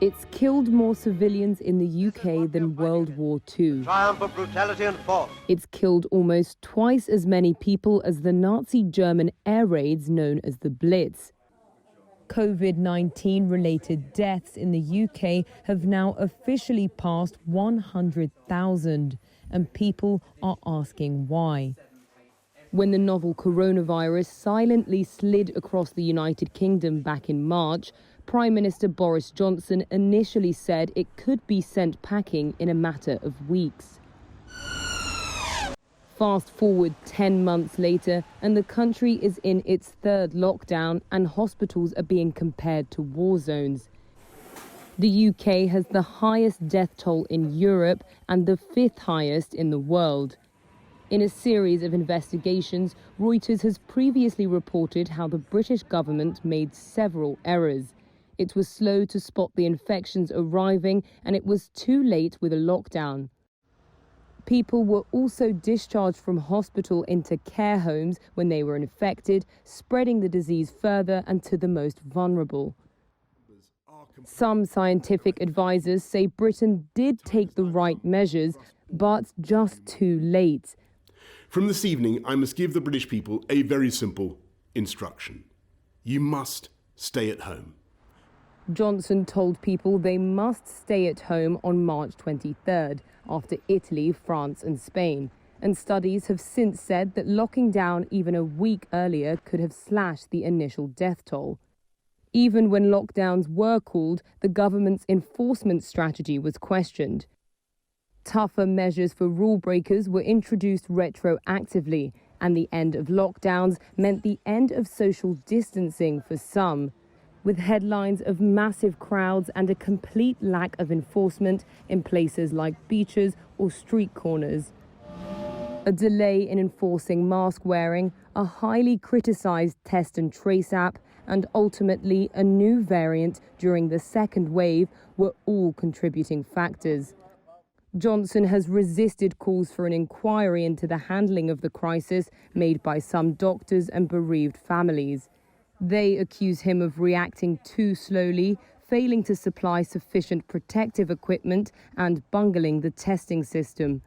It's killed more civilians in the UK than World War II. Triumph of brutality and force. It's killed almost twice as many people as the Nazi German air raids known as the Blitz. Covid-19 related deaths in the UK have now officially passed 100,000, and people are asking why. When the novel coronavirus silently slid across the United Kingdom back in March, Prime Minister Boris Johnson initially said it could be sent packing in a matter of weeks. Fast forward 10 months later, and the country is in its third lockdown, and hospitals are being compared to war zones. The UK has the highest death toll in Europe and the fifth highest in the world. In a series of investigations, Reuters has previously reported how the British government made several errors. It was slow to spot the infections arriving, and it was too late with a lockdown. People were also discharged from hospital into care homes when they were infected, spreading the disease further and to the most vulnerable. Some scientific advisors say Britain did take the right measures, but just too late. From this evening, I must give the British people a very simple instruction. You must stay at home. Johnson told people they must stay at home on March 23rd, after Italy, France and Spain. And studies have since said that locking down even a week earlier could have slashed the initial death toll. Even when lockdowns were called, the government's enforcement strategy was questioned. Tougher measures for rule breakers were introduced retroactively, and the end of lockdowns meant the end of social distancing for some, with headlines of massive crowds and a complete lack of enforcement in places like beaches or street corners. A delay in enforcing mask wearing, a highly criticised test and trace app, and ultimately a new variant during the second wave were all contributing factors. Johnson has resisted calls for an inquiry into the handling of the crisis made by some doctors and bereaved families. They accuse him of reacting too slowly, failing to supply sufficient protective equipment, and bungling the testing system.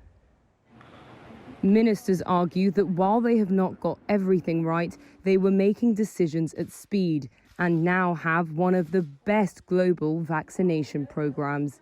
Ministers argue that while they have not got everything right, they were making decisions at speed and now have one of the best global vaccination programs.